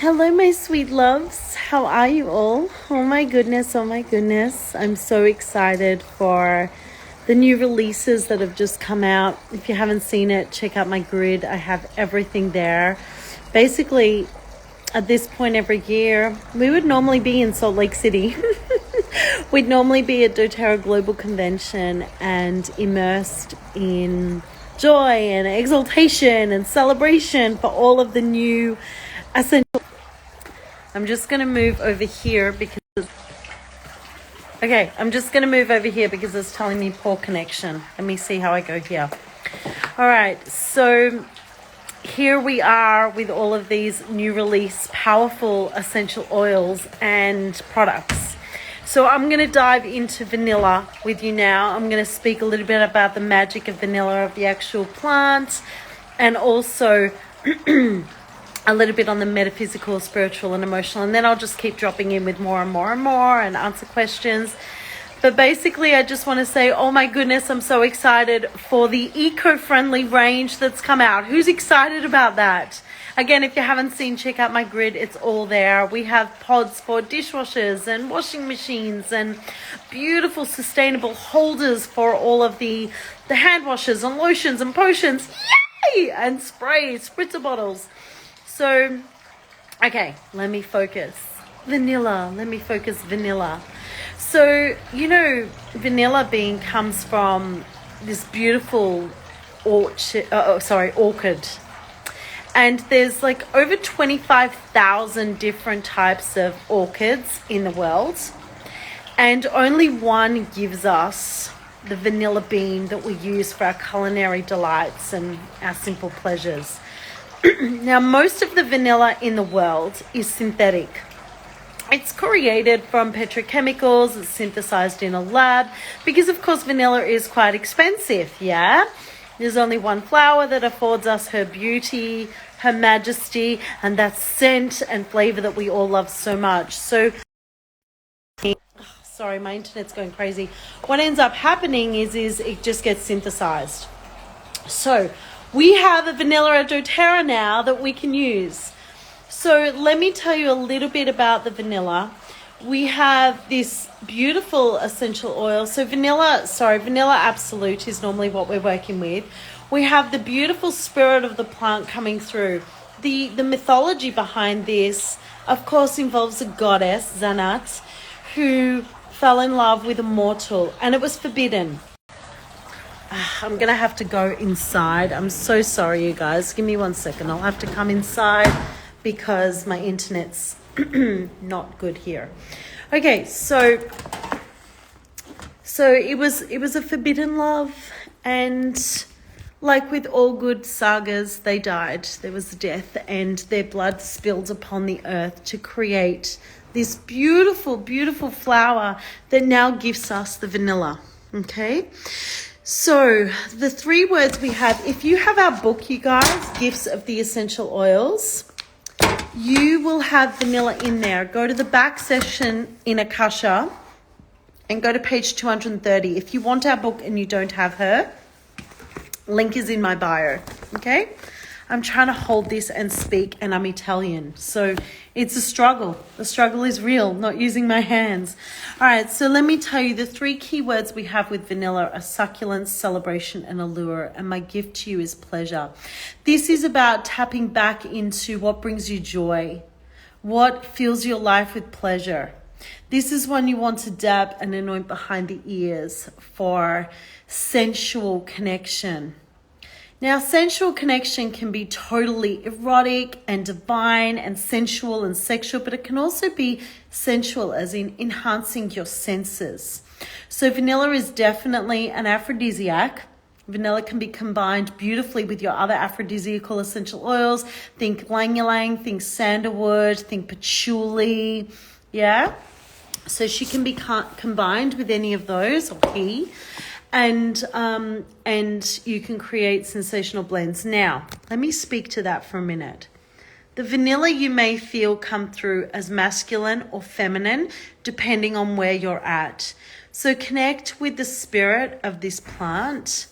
Hello, my sweet loves. How are you all? Oh my goodness, oh my goodness. I'm so excited for the new releases that have just come out. If you haven't seen it, check out my grid. I have everything there. Basically, at this point every year, we would normally be in Salt Lake City. We'd normally be at doTERRA Global Convention and immersed in joy and exaltation and celebration for all of the new essential. I'm just going to move over here because it's telling me poor connection. Let me see how I go here. All right, so here we are with all of these new release powerful essential oils and products. So I'm going to dive into vanilla with you now. I'm going to speak a little bit about the magic of vanilla, of the actual plant, and also a little bit on the metaphysical, spiritual, and emotional. And then I'll just keep dropping in with more and more and more and answer questions. But basically, I just want to say, oh my goodness, I'm so excited for the eco-friendly range that's come out. Who's excited about that? Again, if you haven't seen, check out my grid. It's all there. We have pods for dishwashers and washing machines and beautiful sustainable holders for all of the hand washes and lotions and potions. Yay! And sprays, spritzer bottles. So, okay, let me focus. Vanilla. So, vanilla bean comes from this beautiful orchid. And there's like over 25,000 different types of orchids in the world. And only one gives us the vanilla bean that we use for our culinary delights and our simple pleasures. Now, most of the vanilla in the world is synthetic. It's created from petrochemicals, it's synthesized in a lab, because of course vanilla is quite expensive, yeah? There's only one flower that affords us her beauty, her majesty, and that scent and flavor that we all love so much. So, sorry, my internet's going crazy. What ends up happening is it just gets synthesized. So, we have a vanilla at doTERRA now that we can use. So let me tell you a little bit about the vanilla. We have this beautiful essential oil. So vanilla absolute is normally what we're working with. We have the beautiful spirit of the plant coming through. The mythology behind this, of course, involves a goddess, Zanat, who fell in love with a mortal, and it was forbidden. I'm going to have to go inside. I'm so sorry, you guys. Give me 1 second. I'll have to come inside because my internet's not good here. Okay, so it was a forbidden love, and like with all good sagas, they died. There was death, and their blood spilled upon the earth to create this beautiful, beautiful flower that now gives us the vanilla. Okay? So the 3 words we have, if you have our book, you guys, Gifts of the Essential Oils, you will have vanilla in there. Go to the back section in Akasha and go to page 230. If you want our book and you don't have her, link is in my bio, okay? I'm trying to hold this and speak, and I'm Italian, so it's a struggle. The struggle is real, not using my hands. All right, so let me tell you, the 3 key words we have with vanilla are succulence, celebration, and allure, and my gift to you is pleasure. This is about tapping back into what brings you joy, what fills your life with pleasure. This is when you want to dab and anoint behind the ears for sensual connection. Now, sensual connection can be totally erotic and divine and sensual and sexual, but it can also be sensual as in enhancing your senses. So vanilla is definitely an aphrodisiac. Vanilla can be combined beautifully with your other aphrodisiacal essential oils. Think ylang-ylang, think sandalwood, think patchouli, yeah? So she can be combined with any of those, or he. And you can create sensational blends. Now, let me speak to that for a minute. The vanilla you may feel come through as masculine or feminine, depending on where you're at. So connect with the spirit of this plant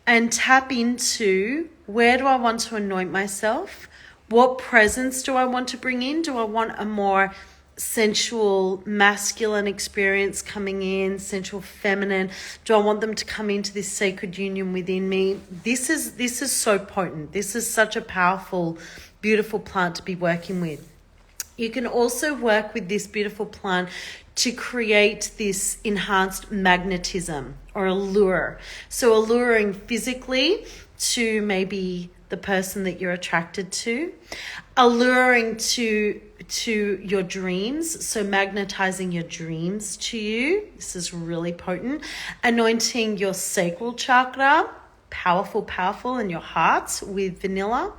and tap into, where do I want to anoint myself? What presence do I want to bring in? Do I want a more sensual masculine experience coming in, sensual feminine? Do I want them to come into this sacred union within me? This is so potent. This is such a powerful, beautiful plant to be working with. You can also work with this beautiful plant to create this enhanced magnetism or allure. So alluring physically to maybe the person that you're attracted to, alluring to your dreams, so magnetizing your dreams to you. This is really potent. Anointing your sacral chakra, powerful, and your heart with vanilla.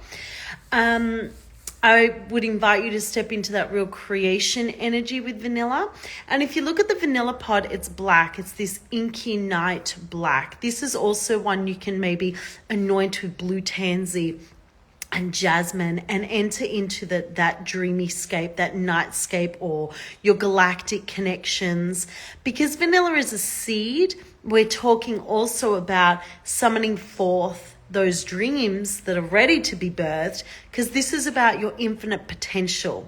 I would invite you to step into that real creation energy with vanilla. And if you look at the vanilla pod, it's black. It's this inky night black. This is also one you can maybe anoint with blue tansy and jasmine and enter into that dreamy scape, that nightscape, or your galactic connections. Because vanilla is a seed, we're talking also about summoning forth those dreams that are ready to be birthed, because this is about your infinite potential.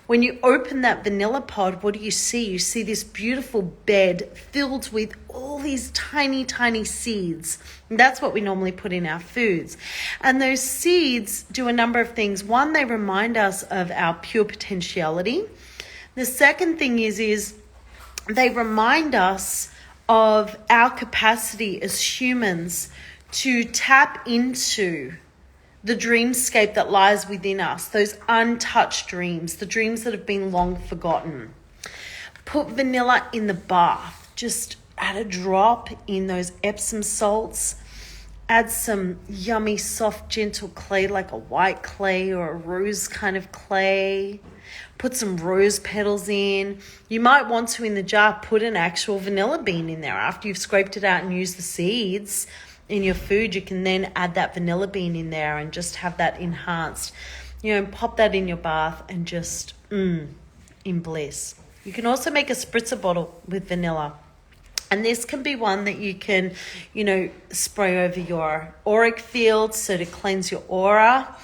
When you open that vanilla pod, what do you see? You see this beautiful bed filled with all these tiny, tiny seeds. And that's what we normally put in our foods. And those seeds do a number of things. One, they remind us of our pure potentiality. The second thing is they remind us of our capacity as humans to tap into the dreamscape that lies within us, those untouched dreams, the dreams that have been long forgotten. Put vanilla in the bath. Just add a drop in those Epsom salts. Add some yummy, soft, gentle clay like a white clay or a rose kind of clay. Put some rose petals in. You might want to, in the jar, put an actual vanilla bean in there. After you've scraped it out and used the seeds in your food, you can then add that vanilla bean in there and just have that enhanced, and pop that in your bath and just in bliss. You can also make a spritzer bottle with vanilla. And this can be one that you can, spray over your auric field, so to cleanse your aura,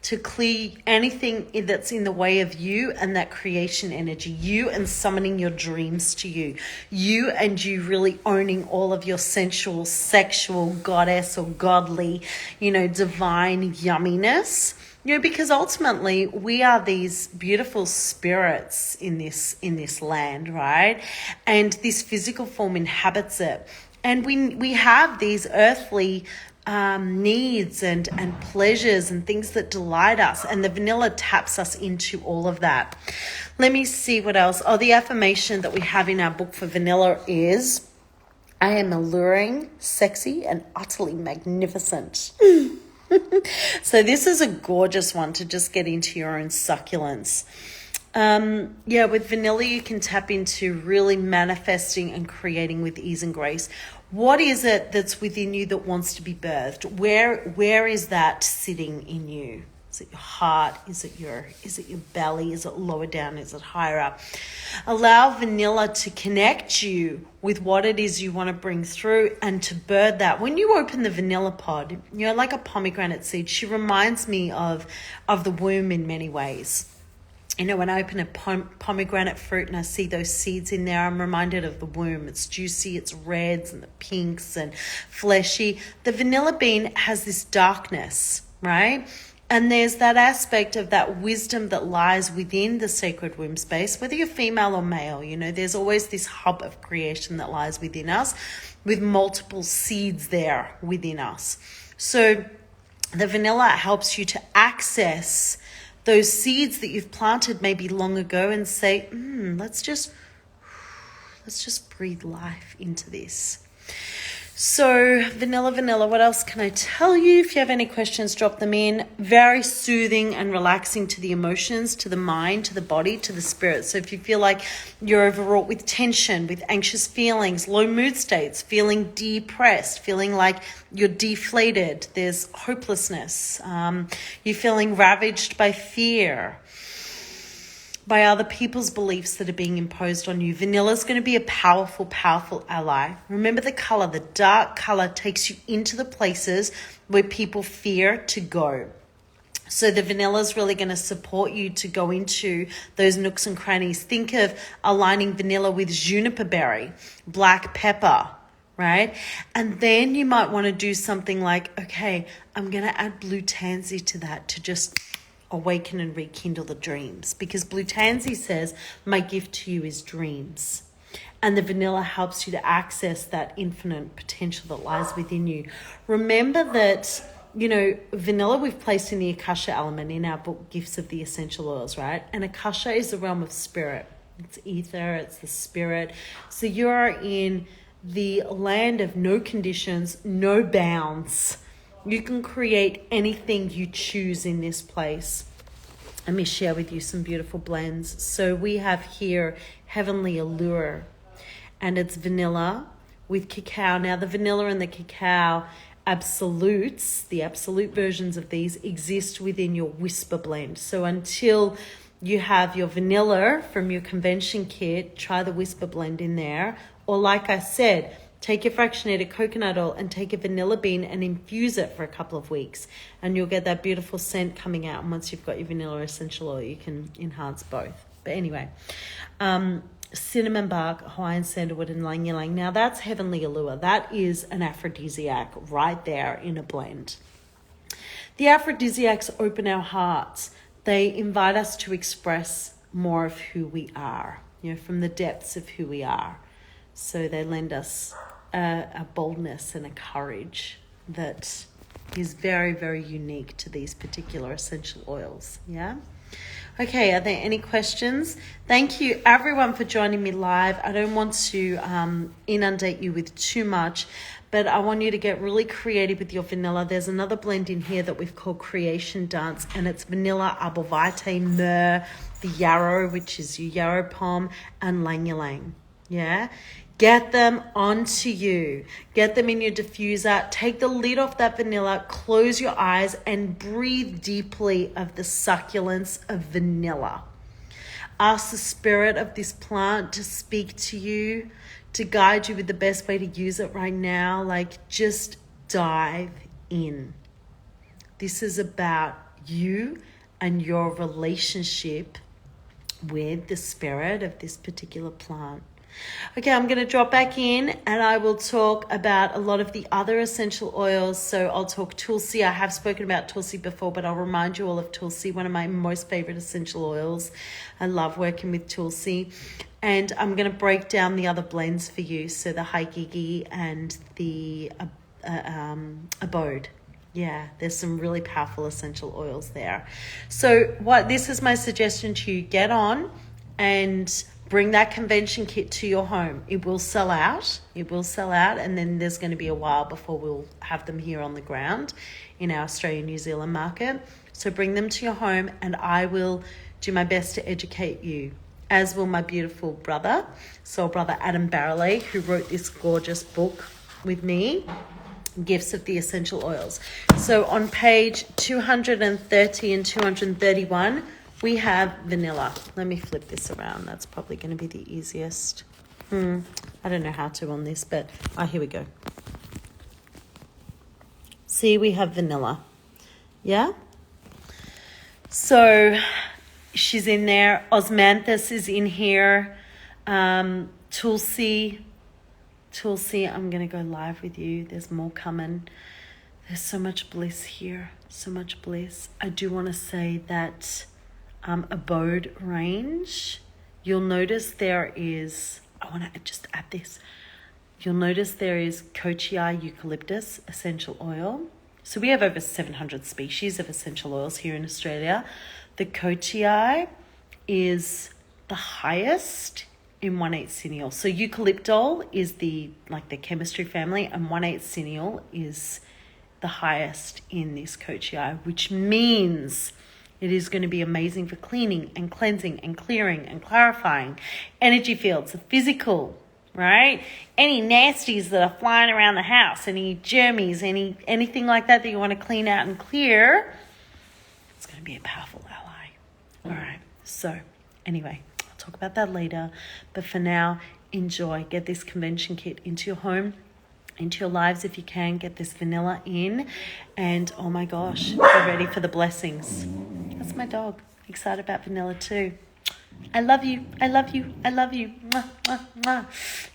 to clear anything that's in the way of you and that creation energy, you and summoning your dreams to you, you and you really owning all of your sensual, sexual, goddess or godly, divine yumminess. Because ultimately we are these beautiful spirits in this land, right? And this physical form inhabits it. And we have these earthly needs and pleasures and things that delight us, and the vanilla taps us into all of that. Let me see what else. The affirmation that we have in our book for vanilla is, I am alluring, sexy, and utterly magnificent. So this is a gorgeous one to just get into your own succulence. With vanilla, you can tap into really manifesting and creating with ease and grace. What is it that's within you that wants to be birthed? Where is that sitting in you? Is it your heart? Is it your belly? Is it lower down? Is it higher up? Allow vanilla to connect you with what it is you want to bring through and to birth that. When you open the vanilla pod, like a pomegranate seed, she reminds me of the womb in many ways. When I open a pomegranate fruit and I see those seeds in there, I'm reminded of the womb. It's juicy, it's reds and the pinks and fleshy. The vanilla bean has this darkness, right? And there's that aspect of that wisdom that lies within the sacred womb space, whether you're female or male. There's always this hub of creation that lies within us with multiple seeds there within us. So the vanilla helps you to access those seeds that you've planted maybe long ago and say, let's just breathe life into this. So vanilla, what else can I tell you? If you have any questions, drop them in. Very soothing and relaxing to the emotions, to the mind, to the body, to the spirit. So if you feel like you're overwrought with tension, with anxious feelings, low mood states, feeling depressed, feeling like you're deflated, there's hopelessness, you're feeling ravaged by fear, by other people's beliefs that are being imposed on you, vanilla is going to be a powerful, powerful ally. Remember the color. The dark color takes you into the places where people fear to go. So the vanilla is really going to support you to go into those nooks and crannies. Think of aligning vanilla with juniper berry, black pepper, right? And then you might want to do something like, okay, I'm going to add blue tansy to that to just awaken and rekindle the dreams. Because blue tansy says, my gift to you is dreams. And the vanilla helps you to access that infinite potential that lies within you. Remember that, you know, vanilla we've placed in the Akasha element in our book, Gifts of the Essential Oils, right? And Akasha is the realm of spirit. It's ether, it's the spirit. So you're in the land of no conditions, no bounds. You can create anything you choose in this place. Let me share with you some beautiful blends. So we have here Heavenly Allure, and it's vanilla with cacao. Now the vanilla and the cacao absolutes, the absolute versions of these exist within your whisper blend. So until you have your vanilla from your convention kit, try the whisper blend in there. Or like I said, take your fractionated coconut oil and take a vanilla bean and infuse it for a couple of weeks. And you'll get that beautiful scent coming out. And once you've got your vanilla essential oil, you can enhance both. But anyway, cinnamon bark, Hawaiian sandalwood, and ylang ylang. Now that's Heavenly Allure. That is an aphrodisiac right there in a blend. The aphrodisiacs open our hearts. They invite us to express more of who we are, you know, from the depths of who we are. So they lend us a boldness and a courage that is very, very unique to these particular essential oils. Yeah. Okay, are there any questions? Thank you everyone for joining me live. I don't want to inundate you with too much, but I want you to get really creative with your vanilla. There's another blend in here that we've called Creation Dance, and it's vanilla, arbor vitae, myrrh, the yarrow, which is your yarrow palm, and ylang ylang. Yeah? Get them onto you. Get them in your diffuser. Take the lid off that vanilla, close your eyes, and breathe deeply of the succulence of vanilla. Ask the spirit of this plant to speak to you, to guide you with the best way to use it right now. Like, just dive in. This is about you and your relationship with the spirit of this particular plant. Okay, I'm going to drop back in and I will talk about a lot of the other essential oils. So I'll talk Tulsi. I have spoken about Tulsi before, but I'll remind you all of Tulsi, one of my most favorite essential oils. I love working with Tulsi. And I'm going to break down the other blends for you. So the Haigigi and the Abode. Yeah, there's some really powerful essential oils there. So this is my suggestion to you. Get on and bring that convention kit to your home. It will sell out. It will sell out. And then there's going to be a while before we'll have them here on the ground in our Australia, New Zealand market. So bring them to your home and I will do my best to educate you, as will my beautiful brother, soul brother Adam Barrelay, who wrote this gorgeous book with me, Gifts of the Essential Oils. So on page 230 and 231, we have vanilla. Let me flip this around. That's probably going to be the easiest. I don't know how to on this, but here we go. See, we have vanilla. Yeah? So she's in there. Osmanthus is in here. Tulsi, I'm going to go live with you. There's more coming. There's so much bliss here. So much bliss. I do want to say that Abode range, you'll notice there is, I want to just add this, you'll notice there is Kochii eucalyptus essential oil. So we have over 700 species of essential oils here in Australia. The Kochii is the highest in 1,8 cineal. So eucalyptol is the chemistry family, and 1,8 cineal is the highest in this Kochii, which means it is going to be amazing for cleaning and cleansing and clearing and clarifying energy fields, physical, right? Any nasties that are flying around the house, any germies, anything like that you want to clean out and clear, it's going to be a powerful ally. All right. So anyway, I'll talk about that later. But for now, enjoy. Get this convention kit into your home. into your lives if you can. Get this vanilla in, and oh my gosh, get ready for the blessings. That's my dog. Excited about vanilla too. I love you. I love you. I love you. Mwah, mwah, mwah.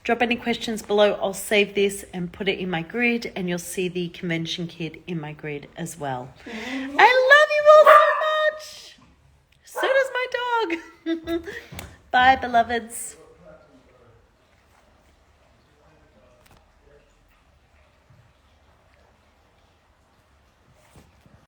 Drop any questions below. I'll save this and put it in my grid, and you'll see the convention kit in my grid as well. I love you all so much. So does my dog. Bye, beloveds.